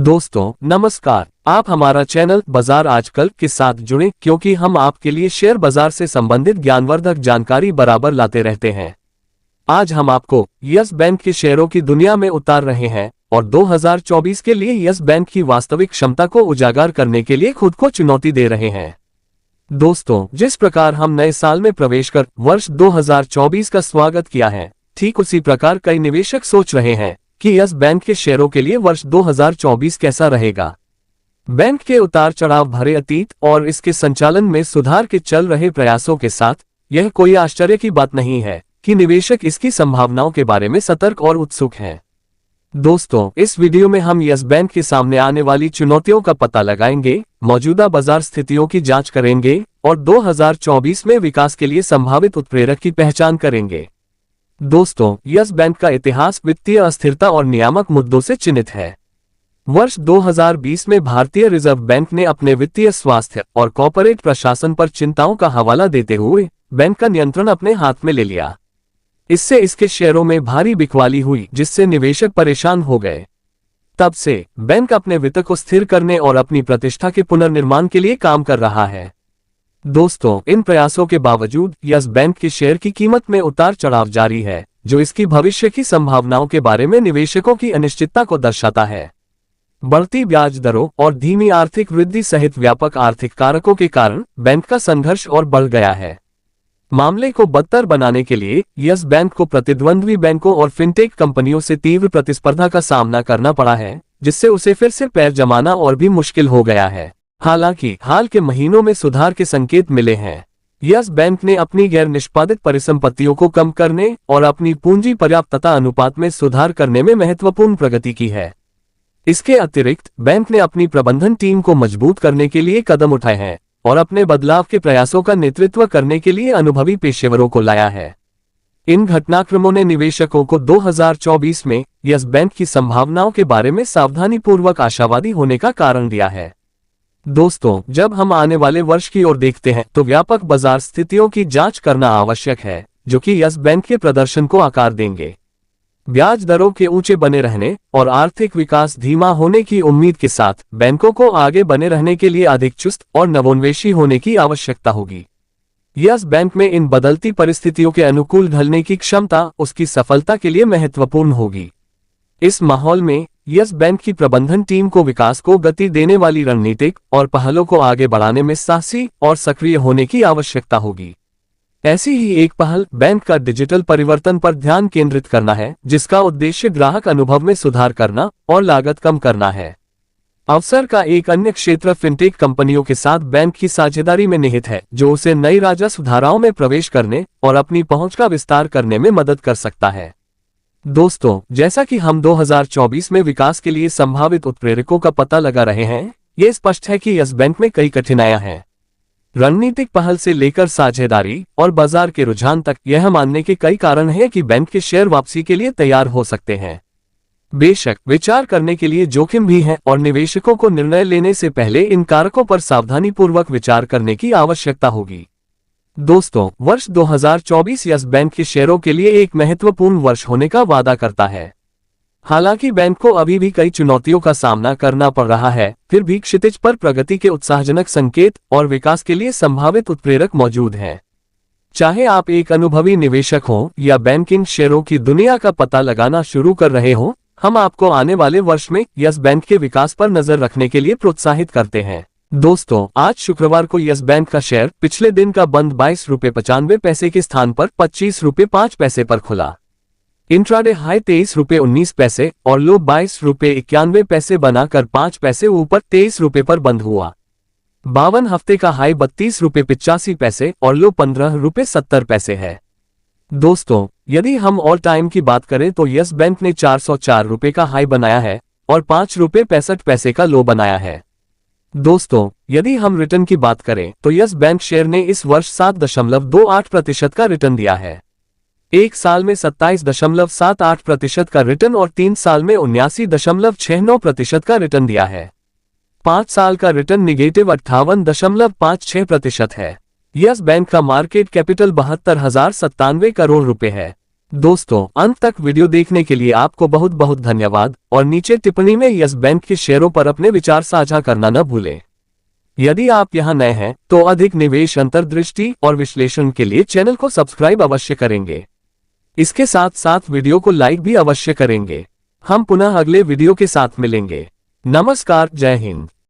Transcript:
दोस्तों नमस्कार। आप हमारा चैनल बाजार आजकल के साथ जुड़े क्योंकि हम आपके लिए शेयर बाजार से संबंधित ज्ञानवर्धक जानकारी बराबर लाते रहते हैं। आज हम आपको यस बैंक के शेयरों की दुनिया में उतार रहे हैं और 2024 के लिए यस बैंक की वास्तविक क्षमता को उजागर करने के लिए खुद को चुनौती दे रहे हैं। दोस्तों, जिस प्रकार हम नए साल में प्रवेश कर वर्ष 2024 का स्वागत किया है, ठीक उसी प्रकार कई निवेशक सोच रहे हैं कि यस बैंक के शेयरों के लिए वर्ष 2024 कैसा रहेगा। बैंक के उतार चढ़ाव भरे अतीत और इसके संचालन में सुधार के चल रहे प्रयासों के साथ यह कोई आश्चर्य की बात नहीं है कि निवेशक इसकी संभावनाओं के बारे में सतर्क और उत्सुक हैं। दोस्तों, इस वीडियो में हम यस बैंक के सामने आने वाली चुनौतियों का पता लगाएंगे, मौजूदा बाजार स्थितियों की जांच करेंगे और 2024 में विकास के लिए संभावित उत्प्रेरक की पहचान करेंगे। दोस्तों, यस बैंक का इतिहास वित्तीय अस्थिरता और नियामक मुद्दों से चिन्हित है। वर्ष 2020 में भारतीय रिजर्व बैंक ने अपने वित्तीय स्वास्थ्य और कॉर्पोरेट प्रशासन पर चिंताओं का हवाला देते हुए बैंक का नियंत्रण अपने हाथ में ले लिया। इससे इसके शेयरों में भारी बिकवाली हुई, जिससे निवेशक परेशान हो गए। तब से बैंक अपने वित्त को स्थिर करने और अपनी प्रतिष्ठा के पुनर्निर्माण के लिए काम कर रहा है। दोस्तों, इन प्रयासों के बावजूद यस बैंक के शेयर की कीमत में उतार चढ़ाव जारी है, जो इसकी भविष्य की संभावनाओं के बारे में निवेशकों की अनिश्चितता को दर्शाता है। बढ़ती ब्याज दरों और धीमी आर्थिक वृद्धि सहित व्यापक आर्थिक कारकों के कारण बैंक का संघर्ष और बढ़ गया है। मामले को बदतर बनाने के लिए यस बैंक को प्रतिद्वंद्वी बैंकों और फिनटेक कंपनियों से तीव्र प्रतिस्पर्धा का सामना करना पड़ा है, जिससे उसे फिर से पैर जमाना और भी मुश्किल हो गया है। हालांकि हाल के महीनों में सुधार के संकेत मिले हैं। यस बैंक ने अपनी गैर निष्पादित परिसंपत्तियों को कम करने और अपनी पूंजी पर्याप्तता अनुपात में सुधार करने में महत्वपूर्ण प्रगति की है। इसके अतिरिक्त बैंक ने अपनी प्रबंधन टीम को मजबूत करने के लिए कदम उठाए हैं और अपने बदलाव के प्रयासों का नेतृत्व करने के लिए अनुभवी पेशेवरों को लाया है। इन घटनाक्रमों ने निवेशकों को 2024 में यस बैंक की संभावनाओं के बारे में सावधानीपूर्वक आशावादी होने का कारण दिया है। दोस्तों, जब हम आने वाले वर्ष की ओर देखते हैं तो व्यापक बाजार स्थितियों की जांच करना आवश्यक है, जो कि यस बैंक के प्रदर्शन को आकार देंगे। ब्याज दरों के ऊंचे बने रहने और आर्थिक विकास धीमा होने की उम्मीद के साथ बैंकों को आगे बने रहने के लिए अधिक चुस्त और नवोन्मेषी होने की आवश्यकता होगी। यस बैंक में इन बदलती परिस्थितियों के अनुकूल ढलने की क्षमता उसकी सफलता के लिए महत्वपूर्ण होगी। इस माहौल में यस बैंक की प्रबंधन टीम को विकास को गति देने वाली रणनीतिक और पहलों को आगे बढ़ाने में साहसी और सक्रिय होने की आवश्यकता होगी। ऐसी ही एक पहल बैंक का डिजिटल परिवर्तन पर ध्यान केंद्रित करना है, जिसका उद्देश्य ग्राहक अनुभव में सुधार करना और लागत कम करना है। अवसर का एक अन्य क्षेत्र फिनटेक कंपनियों के साथ बैंक की साझेदारी में निहित है, जो उसे नई राजस्व धाराओं में प्रवेश करने और अपनी पहुंच का विस्तार करने में मदद कर सकता है। दोस्तों, जैसा कि हम 2024 में विकास के लिए संभावित उत्प्रेरकों का पता लगा रहे हैं, ये स्पष्ट है कि यस बैंक में कई कठिनाइयां हैं। रणनीतिक पहल से लेकर साझेदारी और बाजार के रुझान तक यह मानने के कई कारण हैं कि बैंक के शेयर वापसी के लिए तैयार हो सकते हैं। बेशक विचार करने के लिए जोखिम भी है और निवेशकों को निर्णय लेने से पहले इन कारकों पर सावधानीपूर्वक विचार करने की आवश्यकता होगी। दोस्तों, वर्ष 2024 यस बैंक के शेयरों के लिए एक महत्वपूर्ण वर्ष होने का वादा करता है। हालांकि बैंक को अभी भी कई चुनौतियों का सामना करना पड़ रहा है, फिर भी क्षितिज पर प्रगति के उत्साहजनक संकेत और विकास के लिए संभावित उत्प्रेरक मौजूद हैं। चाहे आप एक अनुभवी निवेशक हों या बैंकिंग शेयरों की दुनिया का पता लगाना शुरू कर रहे हों, हम आपको आने वाले वर्ष में यस बैंक के विकास पर नजर रखने के लिए प्रोत्साहित करते हैं। दोस्तों, आज शुक्रवार को यस बैंक का शेयर पिछले दिन का बंद 22 रुपये 95 पैसे के स्थान पर 25 रुपये 5 पैसे पर खुला। इंट्राडे हाई 23 रुपये 19 पैसे और लो 22 रुपये 91 पैसे बनाकर 5 पैसे ऊपर 23 रुपये पर बंद हुआ। 52 हफ्ते का हाई 32 रुपये 85 पैसे और लो 15 रुपये 70 पैसे है। दोस्तों, यदि हम ऑल टाइम की बात करें तो यस बैंक ने 404 रुपये का हाई बनाया है और 5 रुपये 65 पैसे का लो बनाया है। दोस्तों, यदि हम रिटर्न की बात करें तो यस बैंक शेयर ने इस वर्ष 7.28% का रिटर्न दिया है। एक साल में 27.78% का रिटर्न और 3 साल में 79.69% का रिटर्न दिया है। 5 साल का रिटर्न निगेटिव 58.56% है। यस बैंक का मार्केट कैपिटल 72,097 करोड़ रुपए है। दोस्तों, अंत तक वीडियो देखने के लिए आपको बहुत बहुत धन्यवाद और नीचे टिप्पणी में यस बैंक के शेयरों पर अपने विचार साझा करना न भूलें। यदि आप यहां नए हैं तो अधिक निवेश अंतर्दृष्टि और विश्लेषण के लिए चैनल को सब्सक्राइब अवश्य करेंगे। इसके साथ साथ वीडियो को लाइक भी अवश्य करेंगे। हम पुनः अगले वीडियो के साथ मिलेंगे। नमस्कार, जय हिंद।